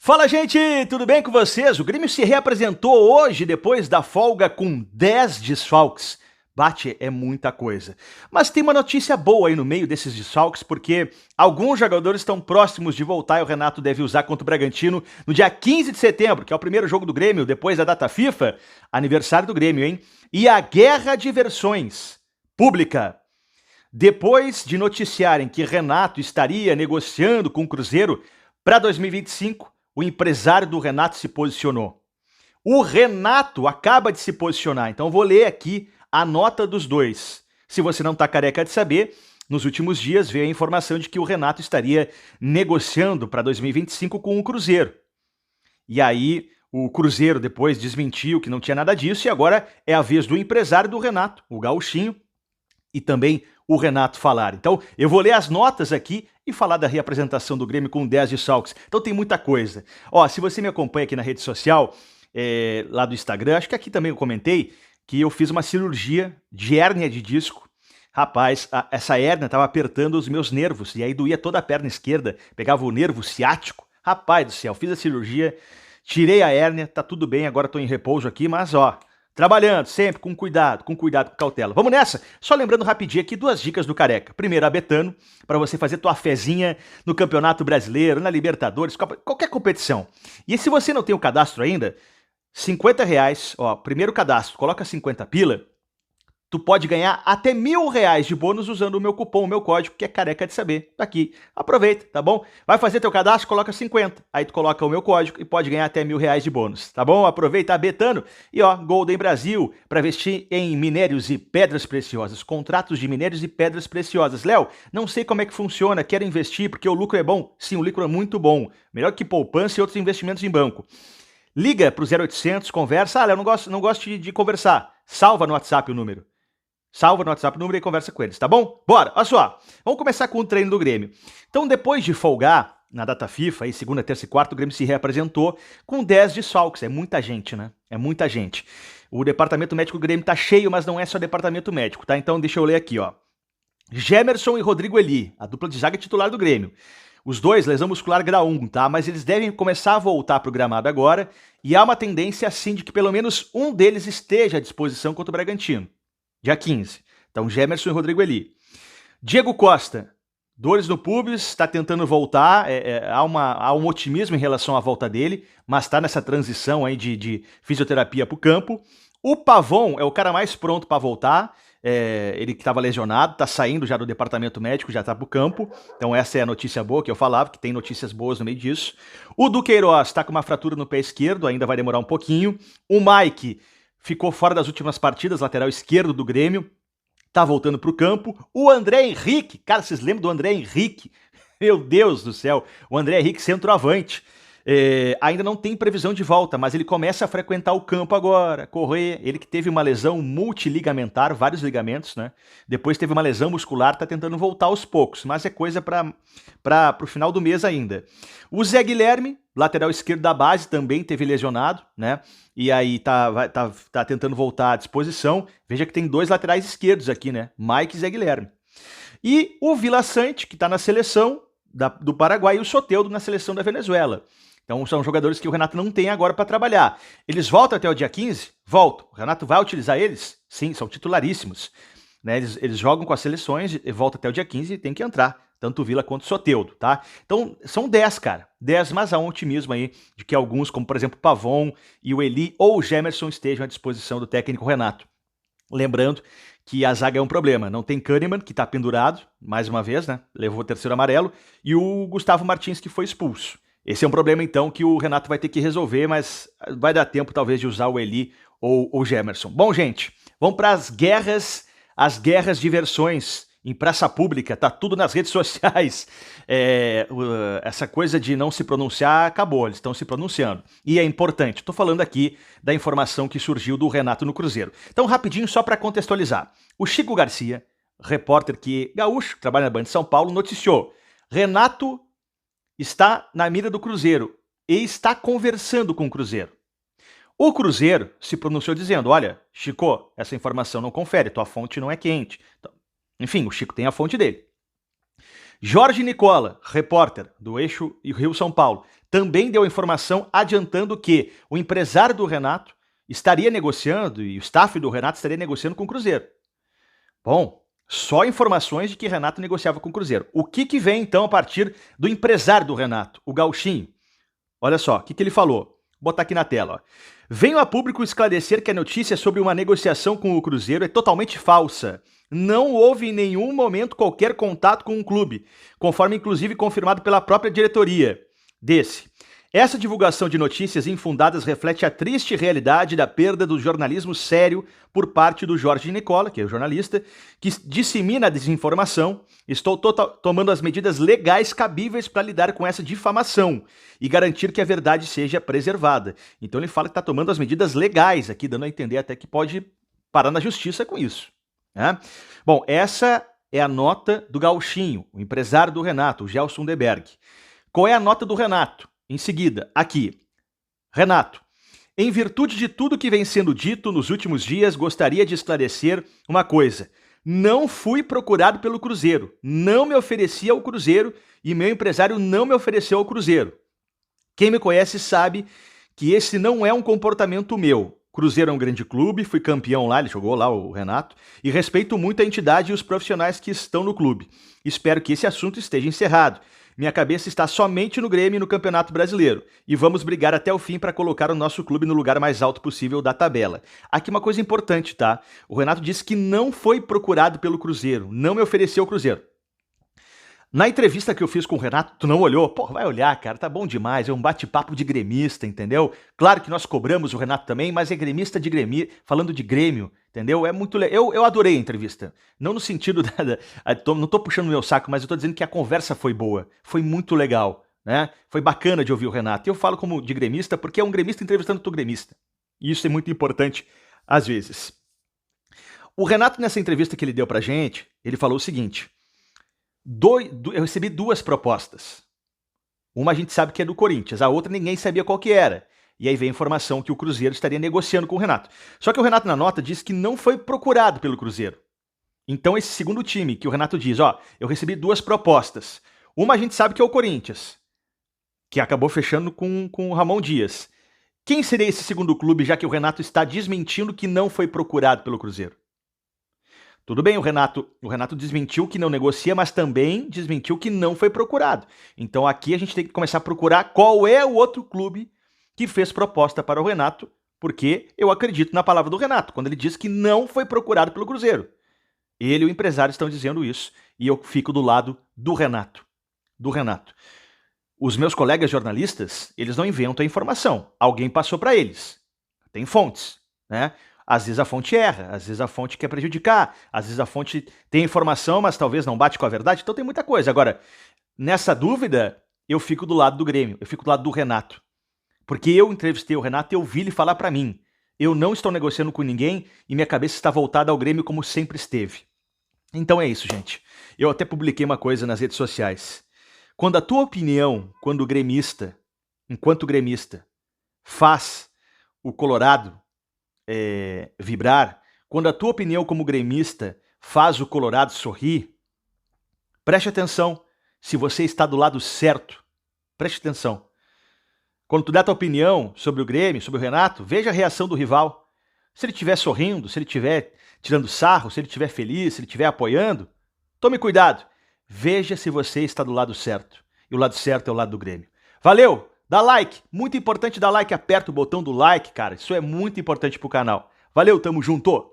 Fala, gente! Tudo bem com vocês? O Grêmio se reapresentou hoje depois da folga com 10 desfalques. Bate, é muita coisa. Mas tem uma notícia boa aí no meio desses desfalques, porque alguns jogadores estão próximos de voltar e o Renato deve usar contra o Bragantino no dia 15 de setembro, que é o primeiro jogo do Grêmio depois da data FIFA, aniversário do Grêmio, hein? E a guerra de versões pública. Depois de noticiarem que Renato estaria negociando com o Cruzeiro para 2025, o empresário do Renato se posicionou. O Renato acaba de se posicionar, então vou ler aqui a nota dos dois. Se você não está careca de saber, nos últimos dias veio a informação de que o Renato estaria negociando para 2025 com o Cruzeiro. E aí o Cruzeiro depois desmentiu que não tinha nada disso e agora é a vez do empresário do Renato, o Gauchinho, e também o Renato falar. Então, eu vou ler as notas aqui e falar da reapresentação do Grêmio com 10 desfalques. Então tem muita coisa. Ó, se você me acompanha aqui na rede social, lá do Instagram, acho que aqui também eu comentei que eu fiz uma cirurgia de hérnia de disco. Rapaz, essa hérnia estava apertando os meus nervos, e aí doía toda a perna esquerda, pegava o nervo ciático. Rapaz do céu, fiz a cirurgia, tirei a hérnia, tá tudo bem, agora tô em repouso aqui, mas ó, trabalhando sempre com cuidado, com cautela. Vamos nessa? Só lembrando rapidinho aqui duas dicas do Careca. Primeiro, a Betano, para você fazer tua fezinha no Campeonato Brasileiro, na Libertadores, qualquer competição. E se você não tem o cadastro ainda, R$50, ó, primeiro cadastro, coloca 50 pila, tu pode ganhar até R$1.000 de bônus usando o meu cupom, o meu código, que é Careca de Saber. Tá aqui. Aproveita, tá bom? Vai fazer teu cadastro, coloca 50. Aí tu coloca o meu código e pode ganhar até R$1.000 de bônus, tá bom? Aproveita, Betano. E ó, Golden Brasil, para investir em minérios e pedras preciosas. Contratos de minérios e pedras preciosas. Léo, não sei como é que funciona, quero investir porque o lucro é bom. Sim, o lucro é muito bom. Melhor que poupança e outros investimentos em banco. Liga pro 0800, conversa. Ah, Léo, não gosto de conversar. Salva no WhatsApp o número. Salva no WhatsApp o número e conversa com eles, tá bom? Bora, olha só. Vamos começar com o treino do Grêmio. Então, depois de folgar na data FIFA, aí, segunda, terça e quarta, o Grêmio se reapresentou com 10 desfalques. É muita gente, né? É muita gente. O departamento médico do Grêmio tá cheio, mas não é só departamento médico, tá? Então, deixa eu ler aqui, ó. Gemerson e Rodrigo Eli, a dupla de zaga titular do Grêmio. Os dois, lesão muscular grau 1, tá? Mas eles devem começar a voltar pro gramado agora e há uma tendência, assim, de que pelo menos um deles esteja à disposição contra o Bragantino. Dia 15. Então, Gemerson e Rodrigo Eli. Diego Costa, dores no pubis, está tentando voltar, há um otimismo em relação à volta dele, mas está nessa transição aí de fisioterapia para o campo. O Pavon é o cara mais pronto para voltar, ele que estava lesionado, está saindo já do departamento médico, já está para o campo, então essa é a notícia boa que eu falava, que tem notícias boas no meio disso. O Duqueiroz está com uma fratura no pé esquerdo, ainda vai demorar um pouquinho. O Mike ficou fora das últimas partidas, lateral esquerdo do Grêmio, tá voltando pro campo. O André Henrique, cara, vocês lembram do André Henrique? Meu Deus do céu, o André Henrique centroavante. Ainda não tem previsão de volta, mas ele começa a frequentar o campo agora, correr. Ele que teve uma lesão multiligamentar, vários ligamentos, né? Depois teve uma lesão muscular, tá tentando voltar aos poucos, mas é coisa para o final do mês ainda. O Zé Guilherme, lateral esquerdo da base, também teve lesionado, né? E aí tá tentando voltar à disposição. Veja que tem dois laterais esquerdos aqui, né? Mike e Zé Guilherme. E o Vila Sante, que tá na seleção do Paraguai, e o Soteldo na seleção da Venezuela. Então são jogadores que o Renato não tem agora para trabalhar. Eles voltam até o dia 15? Voltam. O Renato vai utilizar eles? Sim, são titularíssimos. Né? Eles jogam com as seleções e voltam até o dia 15 e tem que entrar. Tanto o Vila quanto o Soteldo, tá? Então são 10, cara. 10, mas há um otimismo aí de que alguns, como por exemplo o Pavon e o Eli ou o Gemerson, estejam à disposição do técnico Renato. Lembrando que a zaga é um problema. Não tem Kahneman, que tá pendurado, mais uma vez, né? Levou o terceiro amarelo. E o Gustavo Martins, que foi expulso. Esse é um problema, então, que o Renato vai ter que resolver, mas vai dar tempo, talvez, de usar o Eli ou o Gemerson. Bom, gente, vamos para as guerras de versões em praça pública, tá tudo nas redes sociais. Essa coisa de não se pronunciar acabou, eles estão se pronunciando. E é importante, estou falando aqui da informação que surgiu do Renato no Cruzeiro. Então, rapidinho, só para contextualizar. O Chico Garcia, repórter gaúcho, que trabalha na Band de São Paulo, noticiou: Renato está na mira do Cruzeiro e está conversando com o Cruzeiro. O Cruzeiro se pronunciou dizendo: olha, Chico, essa informação não confere, tua fonte não é quente. Então, enfim, o Chico tem a fonte dele. Jorge Nicola, repórter do Eixo e Rio São Paulo, também deu a informação adiantando que o empresário do Renato estaria negociando e o staff do Renato estaria negociando com o Cruzeiro. Bom, só informações de que Renato negociava com o Cruzeiro. O que vem então a partir do empresário do Renato, o Gauchinho? Olha só, o que ele falou? Vou botar aqui na tela. Ó. Venho a público esclarecer que a notícia sobre uma negociação com o Cruzeiro é totalmente falsa. Não houve em nenhum momento qualquer contato com o clube, conforme inclusive confirmado pela própria diretoria desse. Essa divulgação de notícias infundadas reflete a triste realidade da perda do jornalismo sério por parte do Jorge Nicola, que é o jornalista, que dissemina a desinformação. Estou tomando as medidas legais cabíveis para lidar com essa difamação e garantir que a verdade seja preservada. Então ele fala que está tomando as medidas legais aqui, dando a entender até que pode parar na justiça com isso. Né? Bom, essa é a nota do Gauchinho, o empresário do Renato, o Gelson Deberg. Qual é a nota do Renato? Em seguida, aqui, Renato, em virtude de tudo que vem sendo dito nos últimos dias, gostaria de esclarecer uma coisa. Não fui procurado pelo Cruzeiro, não me ofereci ao Cruzeiro e meu empresário não me ofereceu ao Cruzeiro. Quem me conhece sabe que esse não é um comportamento meu. Cruzeiro é um grande clube, fui campeão lá, ele jogou lá o Renato, e respeito muito a entidade e os profissionais que estão no clube. Espero que esse assunto esteja encerrado. Minha cabeça está somente no Grêmio e no Campeonato Brasileiro. E vamos brigar até o fim para colocar o nosso clube no lugar mais alto possível da tabela. Aqui uma coisa importante, tá? O Renato disse que não foi procurado pelo Cruzeiro, não me ofereceu o Cruzeiro. Na entrevista que eu fiz com o Renato, tu não olhou? Pô, vai olhar, cara, tá bom demais, é um bate-papo de gremista, entendeu? Claro que nós cobramos o Renato também, mas é gremista de Grêmio, falando de Grêmio, entendeu? É muito legal. Eu adorei a entrevista. Não no sentido não tô puxando o meu saco, mas eu tô dizendo que a conversa foi boa, foi muito legal, né? Foi bacana de ouvir o Renato. E eu falo como de gremista porque é um gremista entrevistando outro gremista. E isso é muito importante às vezes. O Renato, nessa entrevista que ele deu pra gente, ele falou o seguinte... Eu recebi duas propostas. Uma a gente sabe que é do Corinthians, a outra ninguém sabia qual que era. E aí veio a informação que o Cruzeiro estaria negociando com o Renato. Só que o Renato na nota disse que não foi procurado pelo Cruzeiro. Então esse segundo time que o Renato diz, ó, eu recebi duas propostas. Uma a gente sabe que é o Corinthians, que acabou fechando com o Ramon Dias. Quem seria esse segundo clube, já que o Renato está desmentindo que não foi procurado pelo Cruzeiro? Tudo bem, o Renato desmentiu que não negocia, mas também desmentiu que não foi procurado. Então aqui a gente tem que começar a procurar qual é o outro clube que fez proposta para o Renato, porque eu acredito na palavra do Renato, quando ele diz que não foi procurado pelo Cruzeiro. Ele e o empresário estão dizendo isso, e eu fico do lado do Renato. Do Renato. Os meus colegas jornalistas, eles não inventam a informação. Alguém passou para eles. Tem fontes, né? Às vezes a fonte erra, às vezes a fonte quer prejudicar, às vezes a fonte tem informação, mas talvez não bate com a verdade, então tem muita coisa. Agora, nessa dúvida, eu fico do lado do Grêmio, eu fico do lado do Renato. Porque eu entrevistei o Renato e eu vi ele falar para mim. Eu não estou negociando com ninguém e minha cabeça está voltada ao Grêmio como sempre esteve. Então é isso, gente. Eu até publiquei uma coisa nas redes sociais. Quando a tua opinião, quando o gremista, enquanto gremista, faz o Colorado vibrar, quando a tua opinião como gremista faz o Colorado sorrir, preste atenção se você está do lado certo. Preste atenção. Quando tu der a tua opinião sobre o Grêmio, sobre o Renato, veja a reação do rival. Se ele estiver sorrindo, se ele estiver tirando sarro, se ele estiver feliz, se ele estiver apoiando, tome cuidado. Veja se você está do lado certo. E o lado certo é o lado do Grêmio. Valeu! Dá like, muito importante dar like, aperta o botão do like, cara, isso é muito importante pro canal. Valeu, tamo junto!